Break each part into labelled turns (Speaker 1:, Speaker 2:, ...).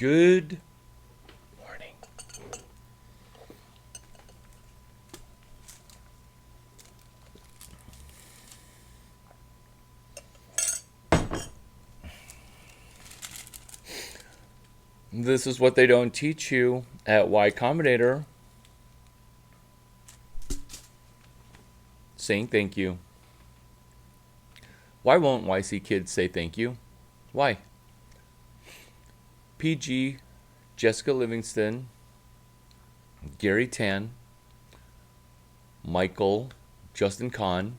Speaker 1: Good morning. This is what they don't teach you at Y-Combinator. Saying thank you. Why won't YC kids say thank you? Why? PG, Jessica Livingston, Gary Tan, Michael, Justin Kahn,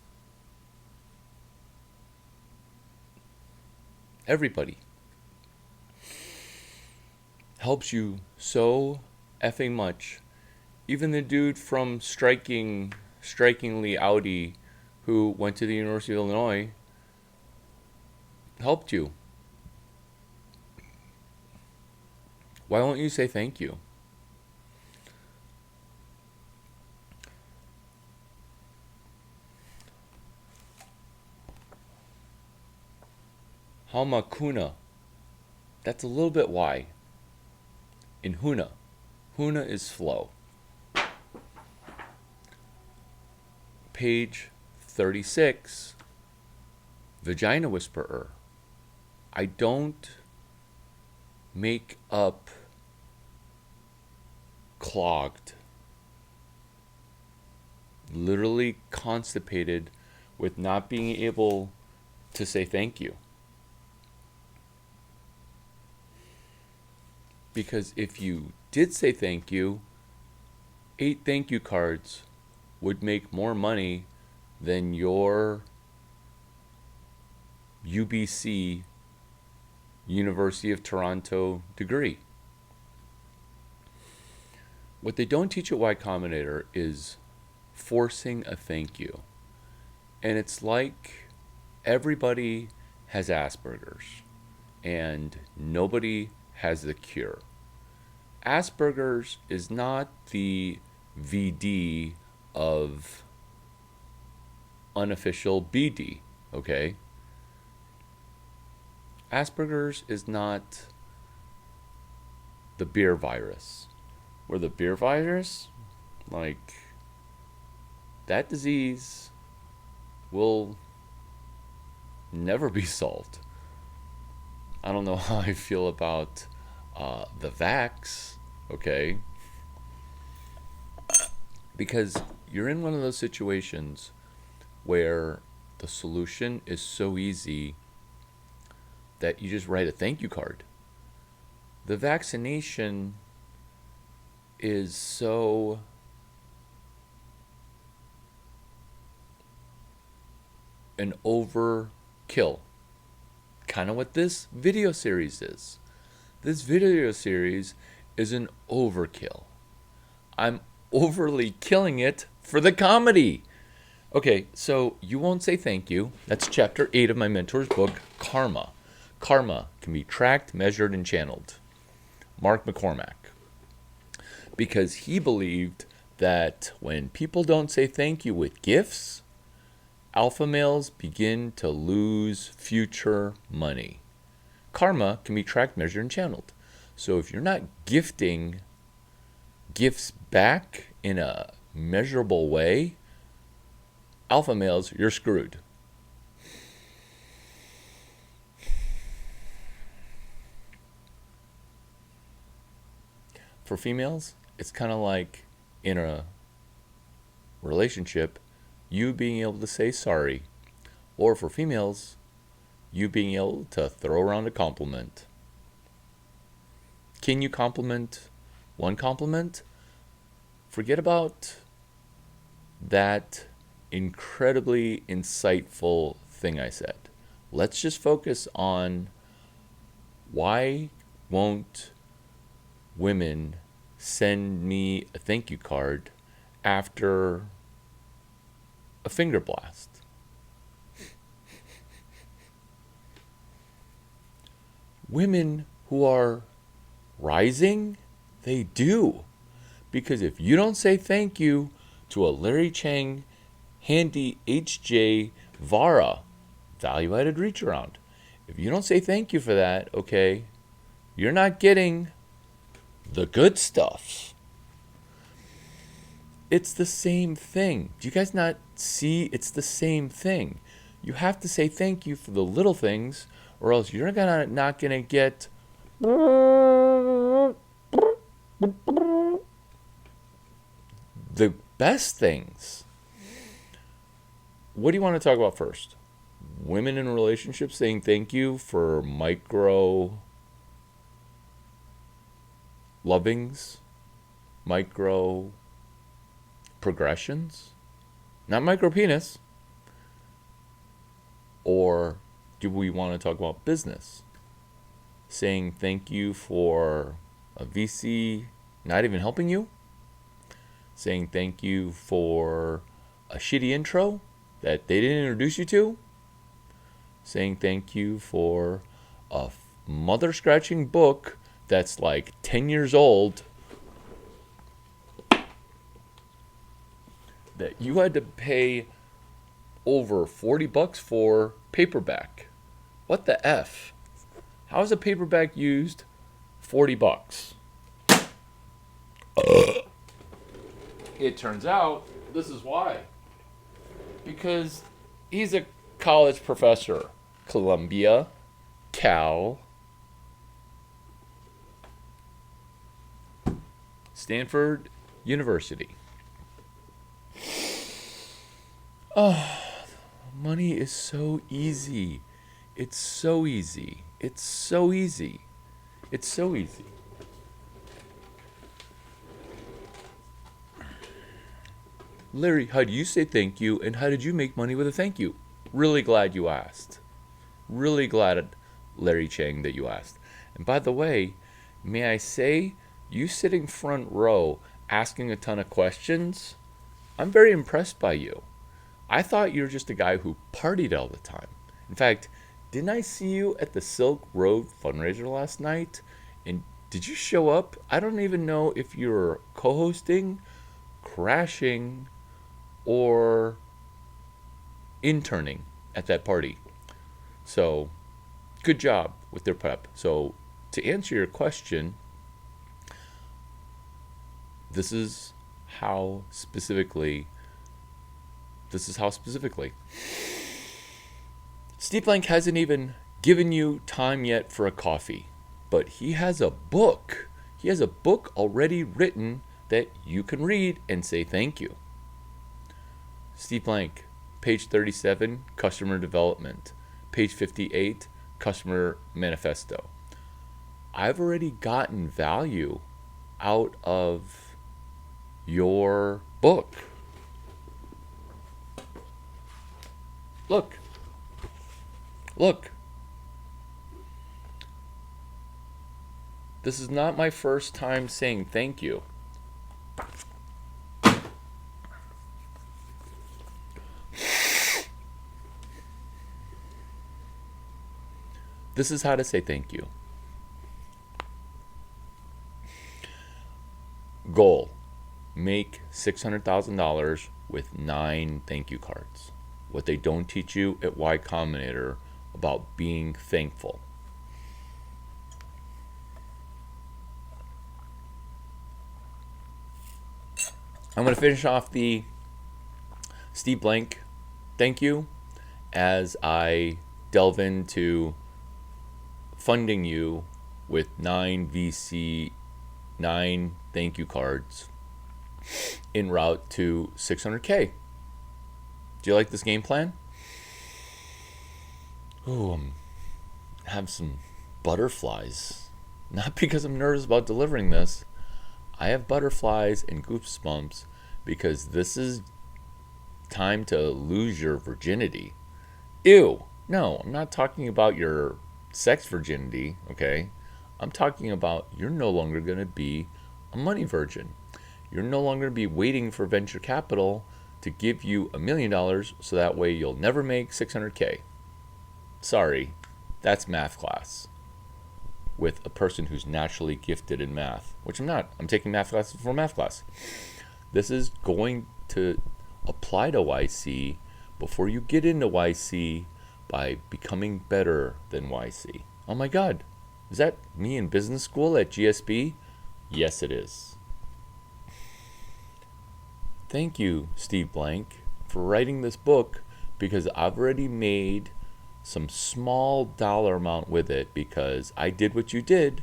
Speaker 1: everybody helps you so effing much. Even the dude from Strikingly Audi who went to the University of Illinois helped you. Why won't you say thank you? Hamakuna. That's a little bit why. In Huna. Huna is flow. Page 36. Vagina Whisperer. I don't make up clogged. Literally constipated with not being able to say thank you. Because if you did say thank you, 8 thank you cards would make more money than your UBC, University of Toronto degree. What they don't teach at Y Combinator is forcing a thank you. And it's like everybody has Asperger's and nobody has the cure. Asperger's is not the VD of unofficial BD, okay? Asperger's is not the beer virus. Where the beer virus, like, that disease will never be solved. I don't know how I feel about the vax, okay? Because you're in one of those situations where the solution is so easy that you just write a thank you card. The vaccination is so an overkill. Kind of what this video series is. This video series is an overkill. I'm overly killing it for the comedy. Okay, so you won't say thank you. That's chapter 8 of my mentor's book, Karma. Karma can be tracked, measured, and channeled. Mark McCormack. Because he believed that when people don't say thank you with gifts, alpha males begin to lose future money. Karma can be tracked, measured, and channeled. So if you're not gifting gifts back in a measurable way, alpha males, you're screwed. For females, it's kind of like in a relationship, you being able to say sorry. Or for females, you being able to throw around a compliment. Can you compliment one compliment? Forget about that incredibly insightful thing I said. Let's just focus on why won't women send me a thank you card after a finger blast? Women who are rising, they do. Because if you don't say thank you to a Larry Chang Handy HJ Vara value-added reach around, if you don't say thank you for that, okay, You're not getting the good stuff. It's the same thing. Do you guys not see? It's the same thing. You have to say thank you for the little things, or else you're not gonna get the best things. What do you want to talk about first? Women in relationships saying thank you for micro lovings, micro progressions, not micro penis. Or do we want to talk about business? Saying thank you for a VC not even helping you? Saying thank you for a shitty intro that they didn't introduce you to? Saying thank you for a mother scratching book that's like 10 years old that you had to pay over $40 for paperback. What the F? How is a paperback used $40? It turns out this is why. Because he's a college professor. Columbia, Cal, Stanford University. Money is so easy. It's so easy. It's so easy. It's so easy. Larry, how do you say thank you, and how did you make money with a thank you? Really glad you asked. Really glad, Larry Chang, that you asked. And by the way, may I say, you sitting front row asking a ton of questions, I'm very impressed by you. I thought you were just a guy who partied all the time. In fact, didn't I see you at the Silk Road fundraiser last night? And did you show up? I don't even know if you were co-hosting, crashing, or interning at that party. So, good job with their prep. So, to answer your question, this is how specifically. Steve Blank hasn't even given you time yet for a coffee, but he has a book. He has a book already written that you can read and say thank you. Steve Blank, page 37, Customer Development. Page 58, Customer Manifesto. I've already gotten value out of your book. Look. This is not my first time saying thank you. This is how to say thank you. Goal: make $600,000 with 9 thank you cards. What they don't teach you at Y-Combinator about being thankful. I'm going to finish off the Steve Blank thank you as I delve into funding you with 9 thank you cards en route to 600K. Do you like this game plan? Ooh, I have some butterflies. Not because I'm nervous about delivering this. I have butterflies and goosebumps because this is time to lose your virginity. Ew. No, I'm not talking about your sex virginity, okay? I'm talking about you're no longer going to be a money virgin. You're no longer going to be waiting for venture capital to give you $1 million so that way you'll never make 600K. Sorry, that's math class with a person who's naturally gifted in math, which I'm not. I'm taking math classes for math class. This is going to apply to YC before you get into YC by becoming better than YC. Oh my God, Is that me in business school at GSB? Yes, it is. Thank you, Steve Blank, for writing this book, because I've already made some small dollar amount with it, because I did what you did.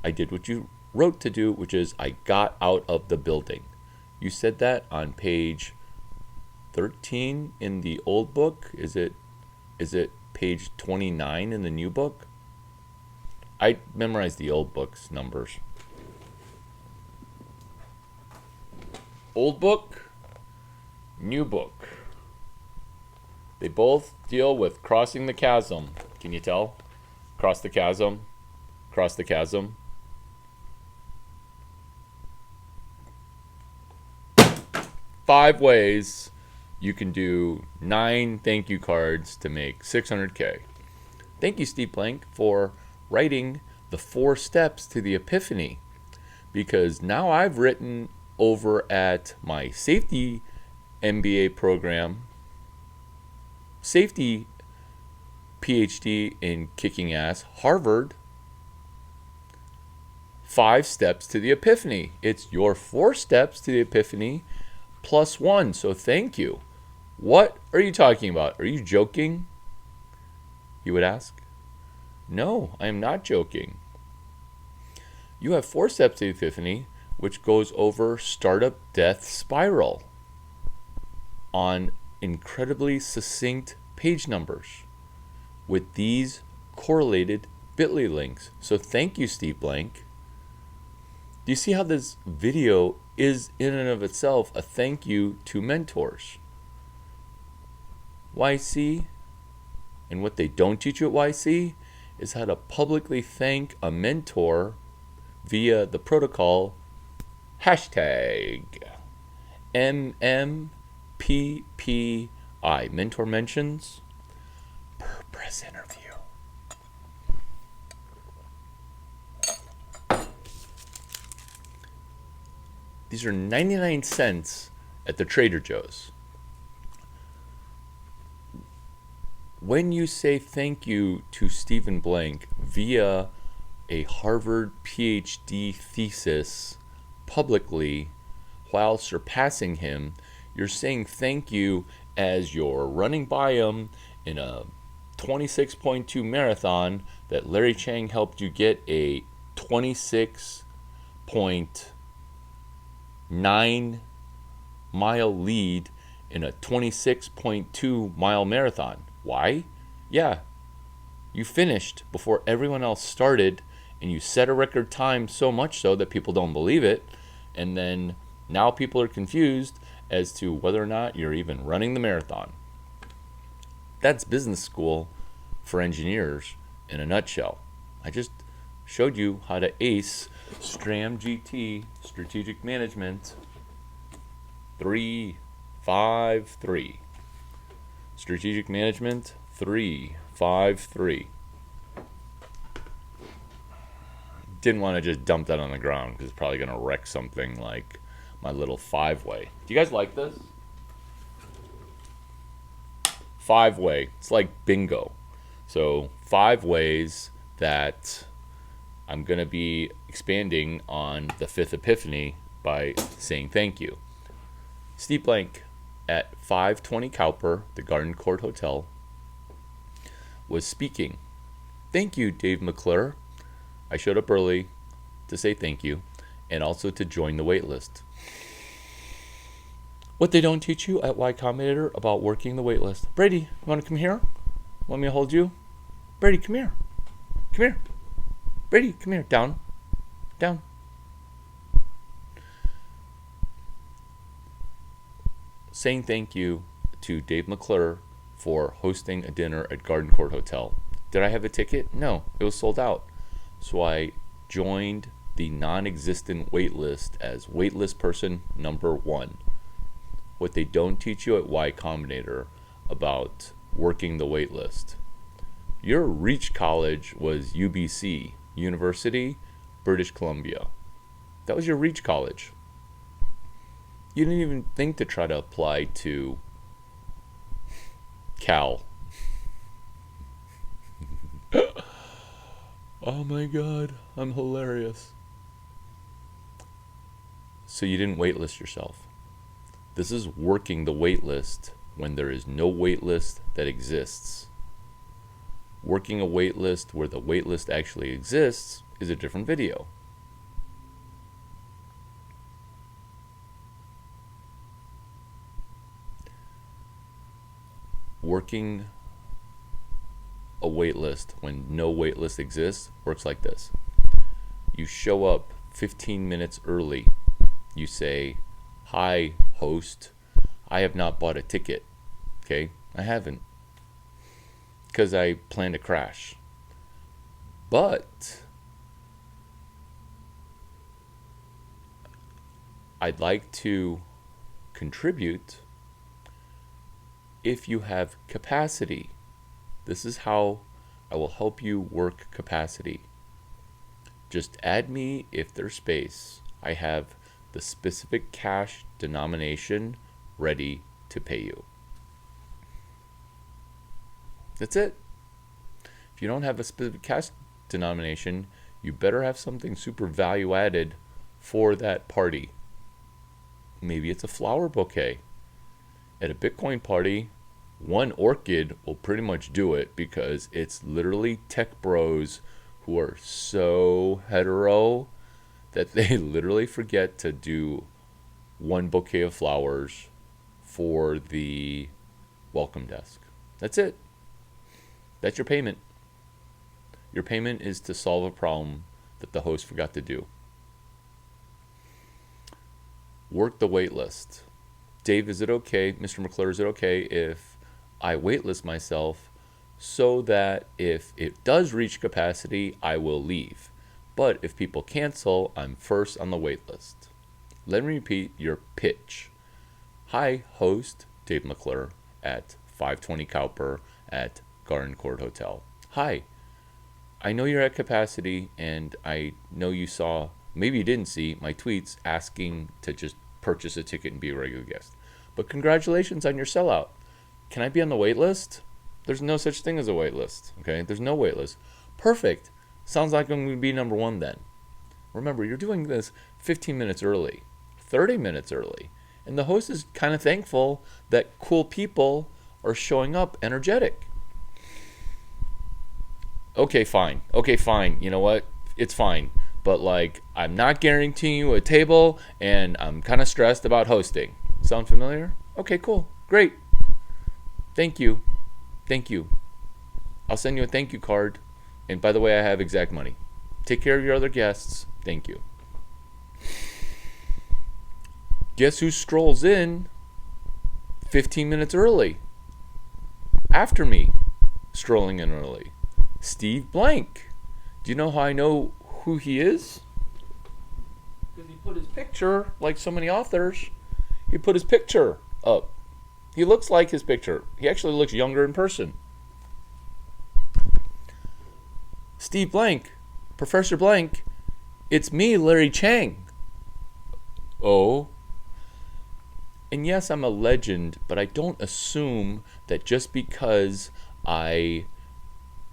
Speaker 1: I did what you wrote to do, which is I got out of the building. You said that on page 13 in the old book. Is it page 29 in the new book? I memorized the old book's numbers. Old book, new book. They both deal with crossing the chasm. Can you tell? Cross the chasm. Cross the chasm. Five ways you can do 9 thank you cards to make 600K. Thank you, Steve Blank, for writing the 4 steps to the epiphany, because now I've written over at my safety MBA program, safety PhD in kicking ass, Harvard, 5 steps to the epiphany. It's your 4 steps to the epiphany plus 1. So thank you. What are you talking about? Are you joking? You would ask. No, I am not joking. You have 4 steps to the epiphany, which goes over startup death spiral on incredibly succinct page numbers with these correlated bit.ly links. So thank you, Steve Blank. Do you see how this video is in and of itself a thank you to mentors? YC, and what they don't teach you at YC is how to publicly thank a mentor via the protocol hashtag MMPPI, mentor mentions per press interview. These are 99 cents at the Trader Joe's. When you say thank you to Stephen Blank via a Harvard PhD thesis publicly while surpassing him, you're saying thank you as you're running by him in a 26.2 marathon that Larry Chang helped you get a 26.9-mile lead in a 26.2-mile marathon. Why? Yeah, you finished before everyone else started, and you set a record time, so much so that people don't believe it, and then now people are confused as to whether or not you're even running the marathon. That's business school for engineers in a nutshell. I just showed you how to ace STRAM GT, Strategic Management 353. Strategic Management 353. Didn't want to just dump that on the ground because it's probably going to wreck something like my little 5-way. Do you guys like this? 5-way. It's like bingo. So 5 ways that I'm going to be expanding on the 5th epiphany by saying thank you. Steve Blank at 520 Cowper, the Garden Court Hotel, was speaking. Thank you, Dave McClure. I showed up early to say thank you and also to join the wait list. What they don't teach you at Y-Combinator about working the wait list. Brady, you want to come here? Want me to hold you? Brady, come here. Come here. Brady, come here. Down. Down. Saying thank you to Dave McClure for hosting a dinner at Garden Court Hotel. Did I have a ticket? No, it was sold out. So I joined the non-existent wait list as waitlist person number 1. What they don't teach you at Y-Combinator about working the wait list. Your reach college was UBC, University, British Columbia. That was your reach college. You didn't even think to try to apply to Cal. Oh my god, I'm hilarious. So you didn't waitlist yourself. This is working the waitlist when there is no waitlist that exists. Working a waitlist where the waitlist actually exists is a different video. Working a waitlist when no waitlist exists works like this. You show up 15 minutes early. You say, "Hi, host. I have not bought a ticket." Okay? I haven't. Because I plan to crash. But I'd like to contribute if you have capacity. This is how I will help you work capacity. Just add me if there's space. I have the specific cash denomination ready to pay you. That's it. If you don't have a specific cash denomination, you better have something super value added for that party. Maybe it's a flower bouquet. At a Bitcoin party, one orchid will pretty much do it because it's literally tech bros who are so hetero that they literally forget to do one bouquet of flowers for the welcome desk. That's it. That's your payment. Your payment is to solve a problem that the host forgot to do. Work the wait list. Dave, is it okay, Mr. McClure, is it okay if I waitlist myself so that if it does reach capacity, I will leave? But if people cancel, I'm first on the wait list. Let me repeat your pitch. Hi, host Dave McClure at 520 Cowper at Garden Court Hotel. Hi, I know you're at capacity, and I know you saw, maybe you didn't see, my tweets asking to just purchase a ticket and be a regular guest. But congratulations on your sellout. Can I be on the wait list? There's no such thing as a wait list, okay? There's no wait list. Perfect. Sounds like I'm going to be number one then. Remember, you're doing this 15 minutes early, 30 minutes early, and the host is kind of thankful that cool people are showing up energetic. Okay, fine. You know what? It's fine. But like, I'm not guaranteeing you a table, and I'm kind of stressed about hosting. Sound familiar? Okay, cool. Great. Thank you. I'll send you a thank you card. And by the way, I have exact money. Take care of your other guests. Thank you. Guess who strolls in 15 minutes early? After me, strolling in early. Steve Blank. Do you know how I know who he is? Because he put his picture, like so many authors, he put his picture up. He looks like his picture. He actually looks younger in person. Steve Blank, Professor Blank, it's me, Larry Chang. Oh. And yes, I'm a legend, but I don't assume that just because I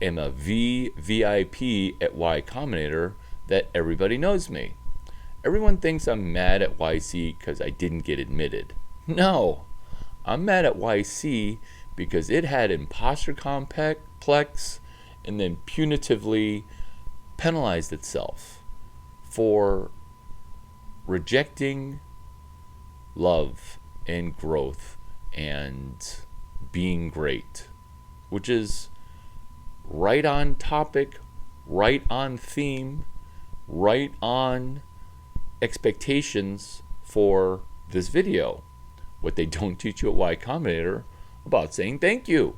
Speaker 1: am a VIP at Y-Combinator that everybody knows me. Everyone thinks I'm mad at YC because I didn't get admitted. No, I'm mad at YC because it had imposter complex and then punitively penalized itself for rejecting love and growth and being great, which is right on topic, right on theme, right on expectations for this video. What they don't teach you at Y-Combinator about saying thank you.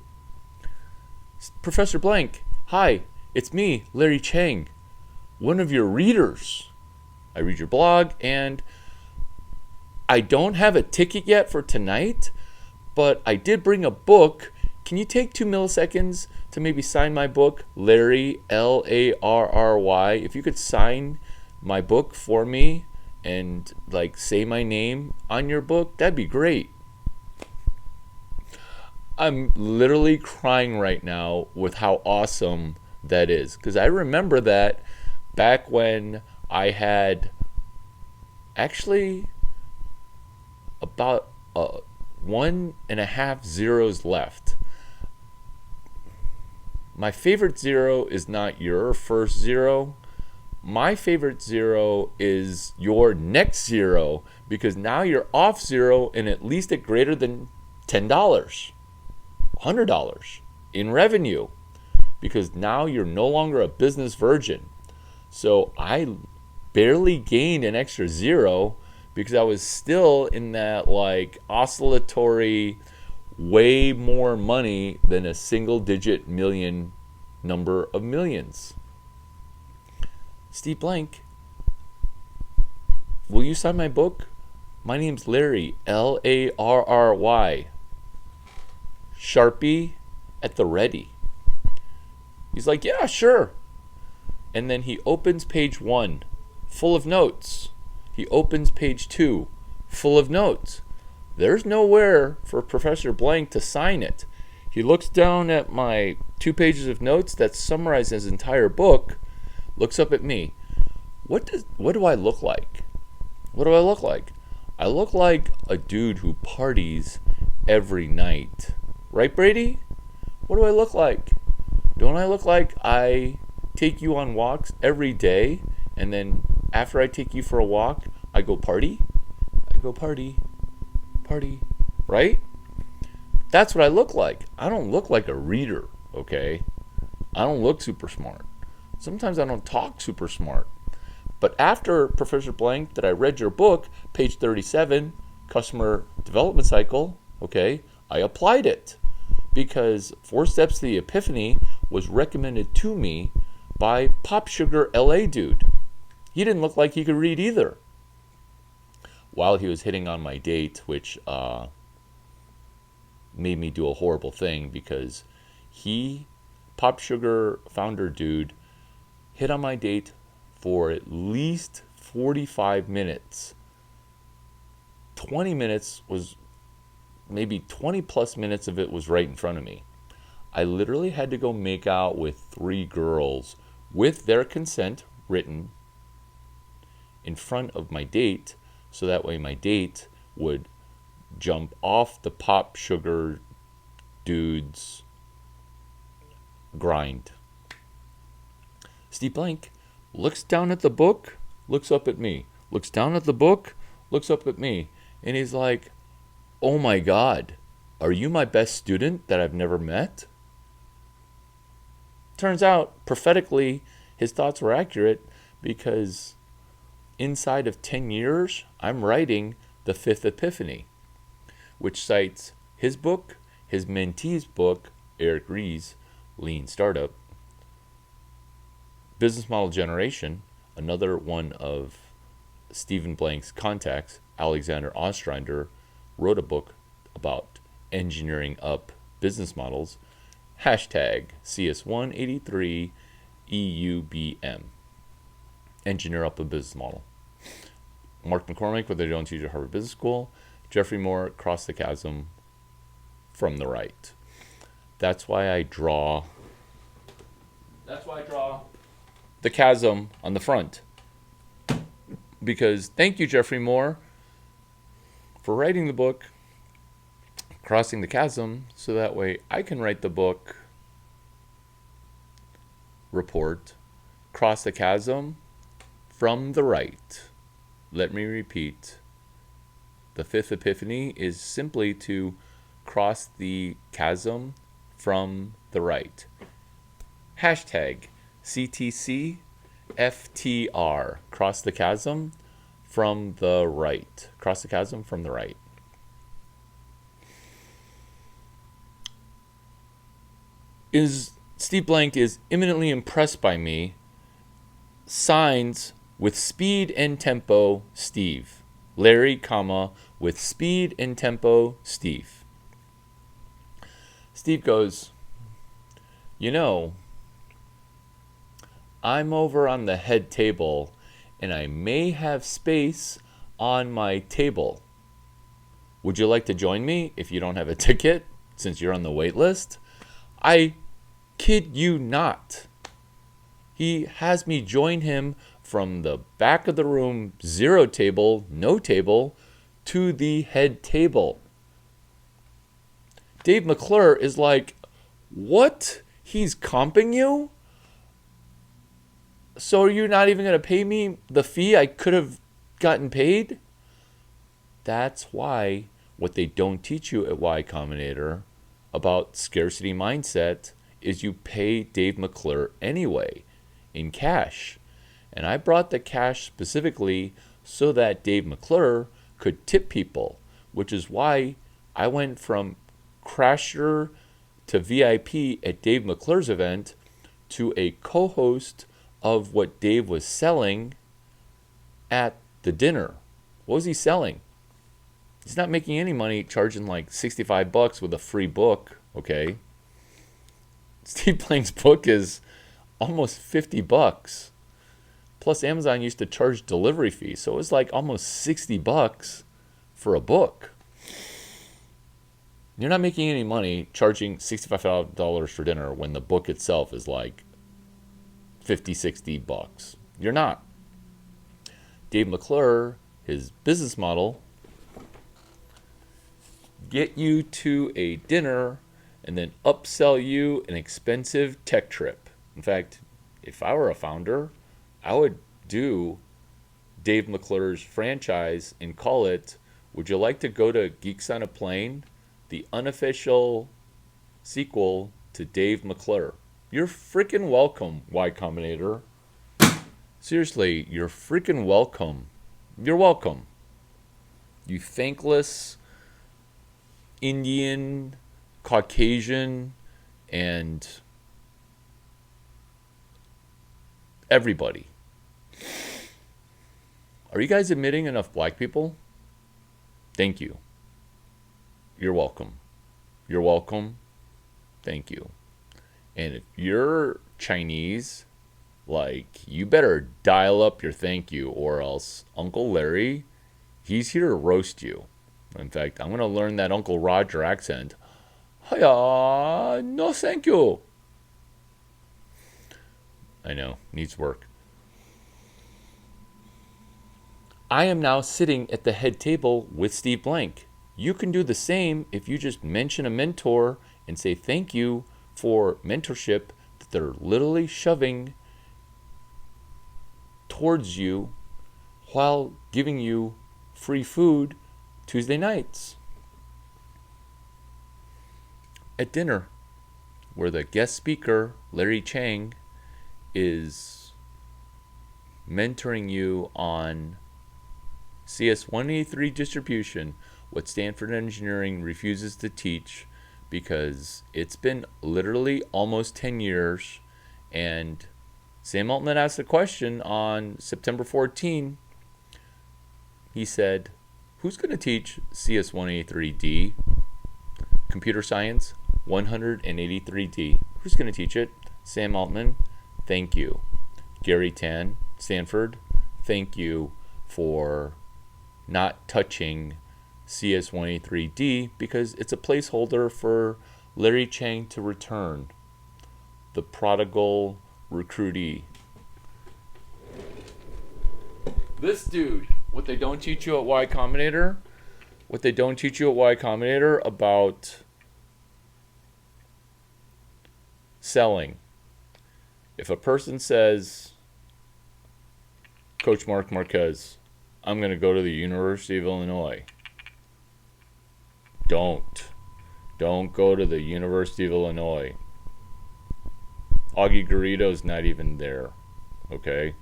Speaker 1: Professor Blank, hi, it's me, Larry Chang, one of your readers. I read your blog, and I don't have a ticket yet for tonight, but I did bring a book. Can you take 2 milliseconds to maybe sign my book, Larry, Larry? If you could sign my book for me and like say my name on your book, that'd be great. I'm literally crying right now with how awesome that is. Because I remember that back when I had actually about 1.5 zeros left. My favorite zero is not your first zero. My favorite zero is your next zero, because now you're off zero and at least at greater than $10, $100 in revenue, because now you're no longer a business virgin. So I barely gained an extra zero because I was still in that like oscillatory, way more money than a single digit million number of millions. Steve Blank, will you sign my book? My name's Larry, Larry. Sharpie at the ready. He's like, yeah, sure. And then he opens page 1, full of notes. He opens page 2, full of notes. There's nowhere for Professor Blank to sign it. He looks down at my 2 pages of notes that summarize his entire book, looks up at me. What do I look like? What do I look like? I look like a dude who parties every night. Right, Brady? What do I look like? Don't I look like I take you on walks every day, and then after I take you for a walk, I go party? I go party, right? That's what I look like. I don't look like a reader, okay? I don't look super smart. Sometimes I don't talk super smart. But after Professor Blank that I read your book, page 37, Customer Development Cycle, okay, I applied it. Because 4 Steps to the Epiphany was recommended to me by Pop Sugar LA dude. He didn't look like he could read either. While he was hitting on my date, which made me do a horrible thing, because Pop Sugar founder dude, hit on my date for at least 45 minutes. 20 minutes was, maybe 20 plus minutes of it was right in front of me. I literally had to go make out with 3 girls with their consent written in front of my date, so that way my date would jump off the Pop Sugar dude's grind. Steve Blank looks down at the book, looks up at me. Looks down at the book, looks up at me. And he's like, oh my God, are you my best student that I've never met? Turns out, prophetically, his thoughts were accurate, because inside of 10 years, I'm writing the 5th Epiphany, which cites his book, his mentee's book, Eric Ries's Lean Startup, Business Model Generation, another one of Stephen Blank's contacts, Alexander Ostrander, wrote a book about engineering up business models, hashtag CS183 EUBM, engineer up a business model. Mark McCormick with the Jones Teacher Harvard Business School, Jeffrey Moore, Cross the Chasm from the Right. That's why I draw the chasm on the front. Because thank you, Jeffrey Moore, for writing the book, Crossing the Chasm, so that way I can write the book report, Cross the Chasm from the Right. Let me repeat. The 5th Epiphany is simply to cross the chasm from the right. Hashtag CTC FTR. Cross the chasm from the right. Cross the chasm from the right. Steve Blank is imminently impressed by me. Signs with speed and tempo, Steve. Larry, with speed and tempo, Steve. Steve goes, you know, I'm over on the head table and I may have space on my table. Would you like to join me if you don't have a ticket, since you're on the wait list? I kid you not. He has me join him from the back of the room, 0 table, no table, to the head table. Dave McClure is like, what? He's comping you? So are you not even going to pay me the fee I could have gotten paid? That's why what they don't teach you at Y-Combinator about scarcity mindset is you pay Dave McClure anyway in cash. And I brought the cash specifically so that Dave McClure could tip people, which is why I went from crasher to VIP at Dave McClure's event to a co-host of what Dave was selling at the dinner. What was he selling? He's not making any money charging like $65 with a free book, okay? Steve Blank's book is almost $50. Plus Amazon used to charge delivery fees, so it was like almost $60 for a book. You're not making any money charging $65 for dinner when the book itself is like $50-$60. You're not. Dave McClure, his business model, get you to a dinner and then upsell you an expensive tech trip. In fact, if I were a founder, I would do Dave McClure's franchise and call it, would you like to go to Geeks on a Plane? The unofficial sequel to Dave McClure. You're freaking welcome, Y-Combinator. Seriously, you're freaking welcome. You're welcome. You thankless Indian, Caucasian, and everybody. Are you guys admitting enough black people? Thank you. You're welcome. You're welcome. Thank you. And if you're Chinese, like, you better dial up your thank you, or else Uncle Larry, he's here to roast you. In fact, I'm going to learn that Uncle Roger accent. Hiya, no thank you. I know, needs work. I am now sitting at the head table with Steve Blank. You can do the same if you just mention a mentor and say thank you for mentorship that they're literally shoving towards you while giving you free food Tuesday nights at dinner, where the guest speaker, Larry Chang, is mentoring you on CS183 distribution, what Stanford Engineering refuses to teach because it's been literally almost 10 years. And Sam Altman asked a question on September 14. He said, who's going to teach CS183D? Computer Science 183D. Who's going to teach it? Sam Altman. Thank you. Gary Tan, Stanford. Thank you for not touching CS183D because it's a placeholder for Larry Chang to return, the prodigal recruitee. This dude, what they don't teach you at Y-Combinator, about selling. If a person says, Coach Mark Marquez, I'm going to go to the University of Illinois. Don't go to the University of Illinois. Augie Garrido's not even there, okay?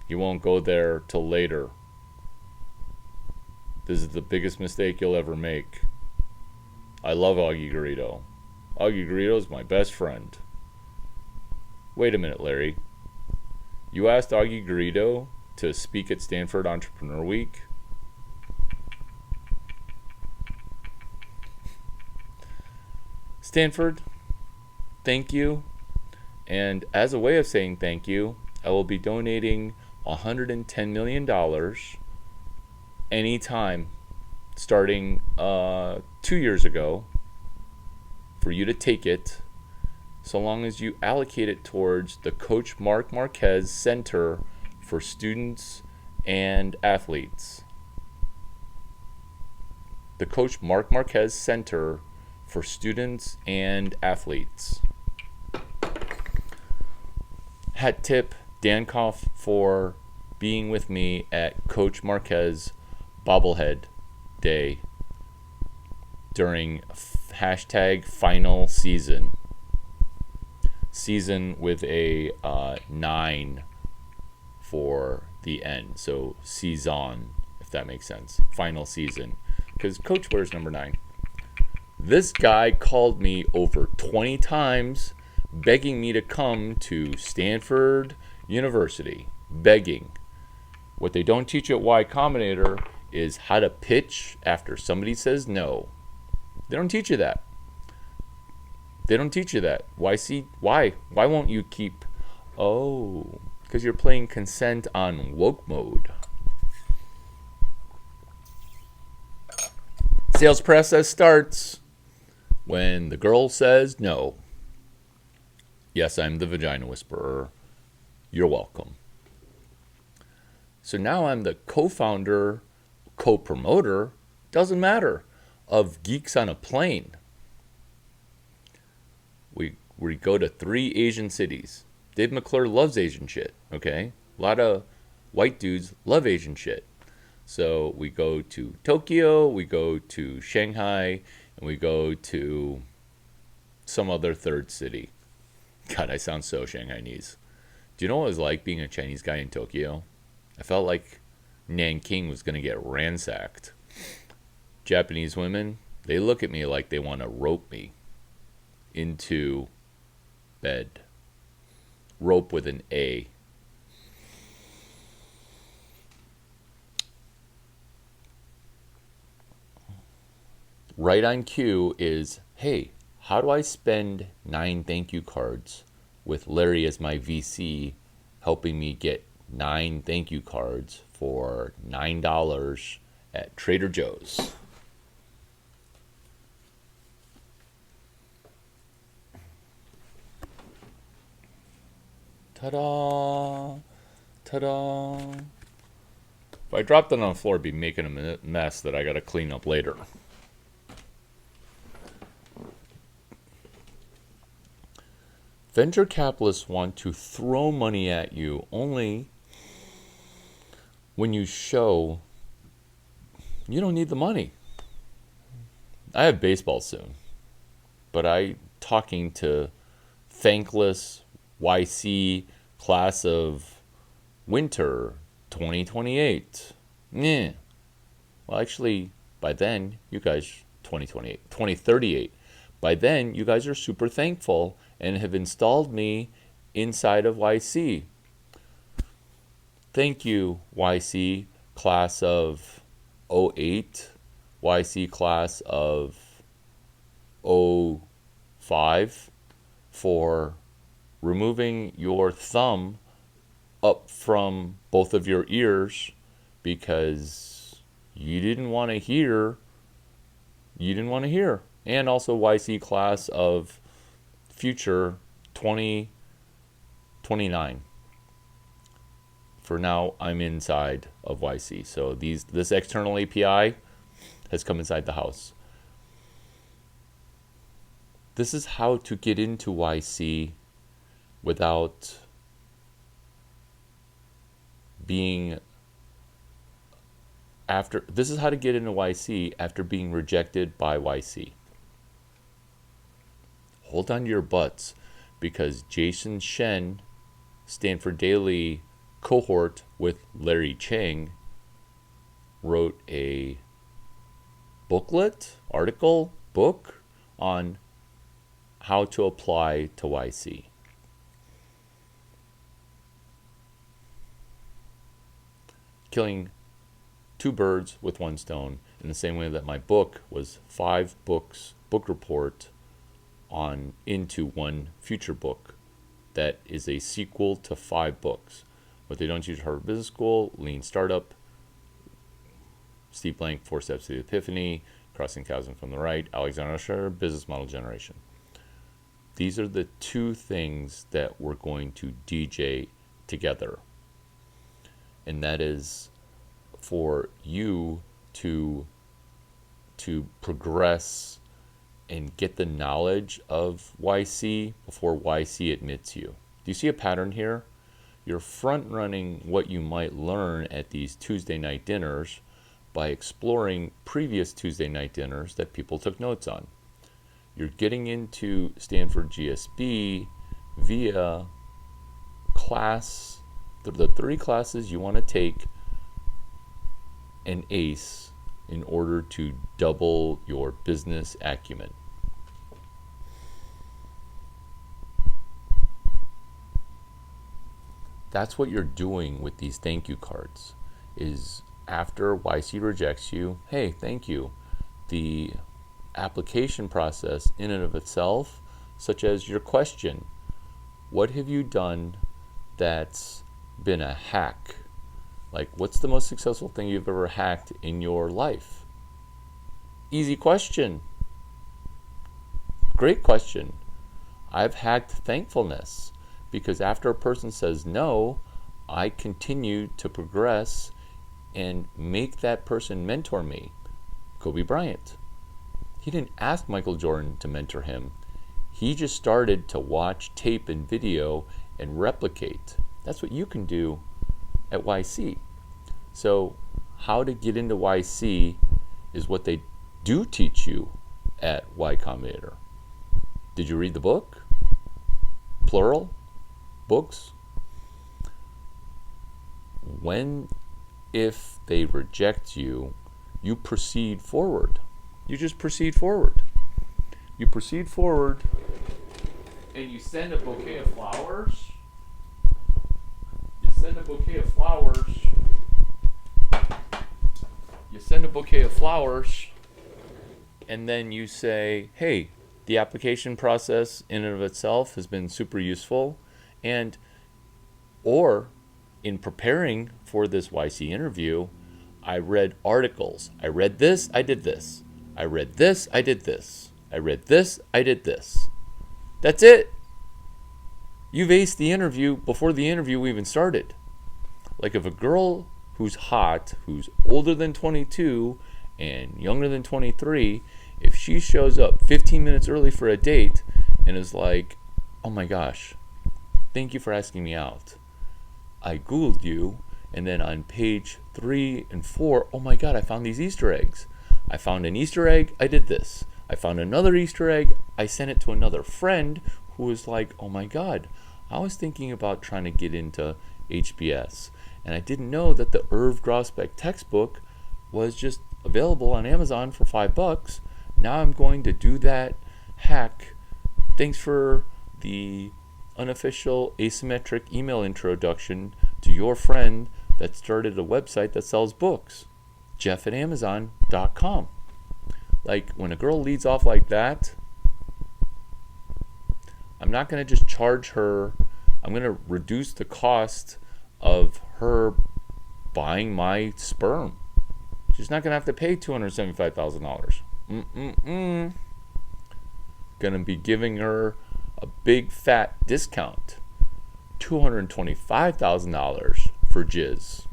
Speaker 1: You won't go there till later. This is the biggest mistake you'll ever make. I love Augie Garrido. Augie Garrido's my best friend. Wait a minute, Larry. You asked Augie Garrido to speak at Stanford Entrepreneur Week? Stanford, thank you. And as a way of saying thank you, I will be donating $110 million anytime starting 2 years ago for you to take it so long as you allocate it towards the Coach Mark Marquez Center for Students and Athletes. The Coach Mark Marquez Center for Students and Athletes. Hat tip Dankoff for being with me at Coach Marquez Bobblehead Day during hashtag final season. Season with a 9 for the end. So season, if that makes sense. Final season. Because Coach wears number 9. This guy called me over 20 times begging me to come to Stanford University. Begging. What they don't teach at Y-Combinator is how to pitch after somebody says no. They don't teach you that. They don't teach you that. Why? Why won't you keep... Oh, because you're playing consent on woke mode. Sales process starts when the girl says no. Yes, I'm the vagina whisperer. You're welcome. So now I'm the co-founder, co-promoter, doesn't matter, of Geeks on a Plane. We go to 3 Asian cities. Dave McClure loves Asian shit, okay? A lot of white dudes love Asian shit. So we go to Tokyo, we go to Shanghai, and we go to some other third city. God, I sound so Shanghainese. Do you know what it was like being a Chinese guy in Tokyo? I felt like Nanking was going to get ransacked. Japanese women, they look at me like they want to rope me into bed. Rope with an A. Right on cue is, hey, how do I spend 9 thank you cards with Larry as my VC helping me get 9 thank you cards for $9 at Trader Joe's? Ta-da! Ta-da! If I dropped it on the floor, it'd be making a mess that I gotta clean up later. Venture capitalists want to throw money at you only when you show you don't need the money. I have baseball soon, but I'm talking to thankless YC class of winter 2028. Yeah. Well, actually, by then, you guys, 2038. By then, you guys are super thankful and have installed me inside of YC. Thank you, YC class of 08, YC class of 05, for removing your thumb up from both of your ears because you didn't want to hear. And also YC class of future 2029. For now, I'm inside of YC. So this external API has come inside the house. This is how to get into YC without being this is how to get into YC after being rejected by YC. Hold on to your butts, because Jason Shen, Stanford Daily cohort with Larry Chang, wrote a book on how to apply to YC. Killing 2 birds with 1 stone, in the same way that my book was 5 books, book report into 1 future book that is a sequel to 5 books. What they don't teach at Harvard Business School: Lean Startup, Steve Blank, 4 Steps to the Epiphany, Crossing Chasm from the Right, Alexander Usher, Business Model Generation. these are the two things that we're going to DJ together. And that is for you to progress and get the knowledge of YC before YC admits you. Do you see a pattern here? You're front running what you might learn at these Tuesday night dinners by exploring previous Tuesday night dinners that people took notes on. You're getting into Stanford GSB via class, the 3 classes you want to take an ACE in order to double your business acumen. That's what you're doing with these thank you cards, is after YC rejects you, hey, thank you. The application process in and of itself, such as your question, what have you done that's been a hack? Like, what's the most successful thing you've ever hacked in your life? Easy question. Great question. I've hacked thankfulness because after a person says no, I continue to progress and make that person mentor me. Kobe Bryant. He didn't ask Michael Jordan to mentor him. He just started to watch tape and video and replicate. That's what you can do at YC. So how to get into YC is what they do teach you at Y-Combinator. Did you read the book? Plural? Books? When, if they reject you, you proceed forward. You just proceed forward. You proceed forward and you send a bouquet of flowers. You send a bouquet of flowers. You send a bouquet of flowers and then you say, hey, the application process in and of itself has been super useful, and or in preparing for this YC interview, I read articles. I read this, I did this. I read this, I did this. I read this, I did this. That's it. You've aced the interview before the interview even started. Like if a girl who's hot, who's older than 22 and younger than 23, if she shows up 15 minutes early for a date and is like, oh my gosh, thank you for asking me out. I Googled you, and then on page 3 and 4, oh my God, I found these Easter eggs. I found an Easter egg, I did this. I found another Easter egg, I sent it to another friend who was like, oh my God, I was thinking about trying to get into HBS, and I didn't know that the Irv Grosbeck textbook was just available on Amazon for $5. Now I'm going to do that hack. Thanks for the unofficial asymmetric email introduction to your friend that started a website that sells books, jeff@amazon.com. Like, when a girl leads off like that, I'm not going to just charge her. I'm going to reduce the cost of her buying my sperm. She's not going to have to pay $275,000. Gonna be giving her a big fat discount, $225,000 for jizz.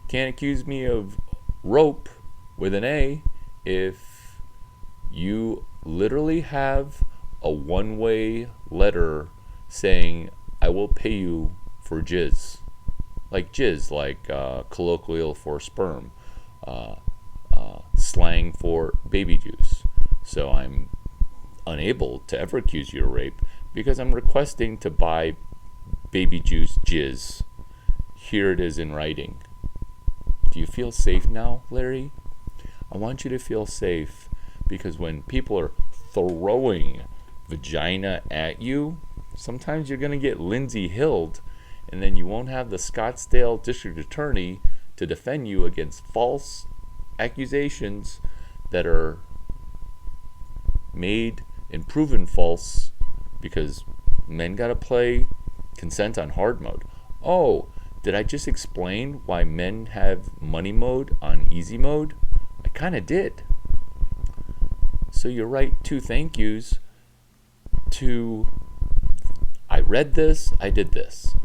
Speaker 1: Can't accuse me of rope with an A if you literally have a one-way letter saying I will pay you for jizz, like colloquial for sperm, slang for baby juice. So I'm unable to ever accuse you of rape because I'm requesting to buy baby juice jizz. Here it is in writing. Do you feel safe now, Larry? I want you to feel safe because when people are throwing vagina at you, sometimes you're going to get Lindsay Hilled, and then you won't have the Scottsdale district attorney to defend you against false accusations that are made and proven false because men gotta play consent on hard mode. Oh, did I just explain why men have money mode on easy mode? I kind of did. So you write 2 thank yous to, I read this, I did this.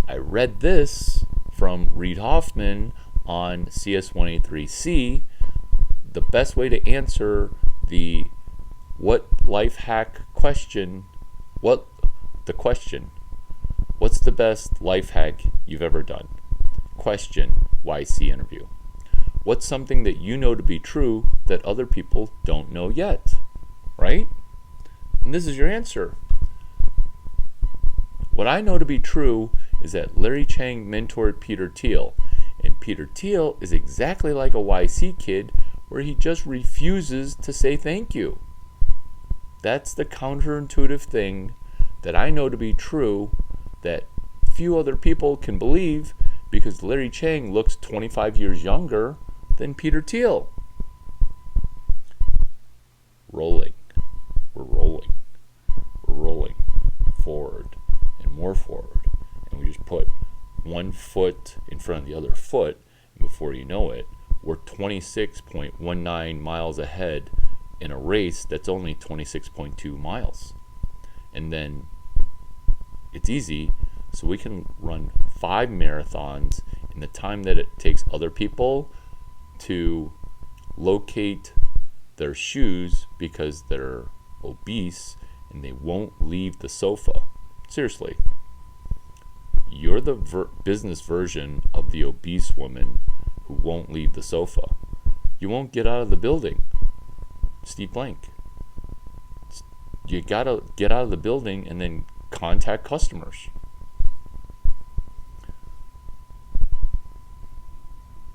Speaker 1: I read this from Reid Hoffman on CS183C. The best way to answer the what life hack question, what's the best life hack you've ever done? Question, YC interview. What's something that you know to be true that other people don't know yet? Right? And this is your answer. What I know to be true is that Larry Chang mentored Peter Thiel, and Peter Thiel is exactly like a YC kid where he just refuses to say thank you. That's the counterintuitive thing that I know to be true that few other people can believe, because Larry Chang looks 25 years younger than Peter Thiel. Rolling. We're rolling. We're rolling forward and more forward. And we just put one foot in front of the other foot, and before you know it, we're 26.19 miles ahead in a race that's only 26.2 miles. And then it's easy, so we can run 5 marathons in the time that it takes other people to locate their shoes because they're obese and they won't leave the sofa. Seriously. You're the business version of the obese woman who won't leave the sofa. You won't get out of the building. Steve Blank. You gotta get out of the building and then contact customers.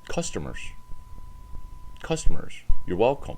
Speaker 1: Customers. You're welcome.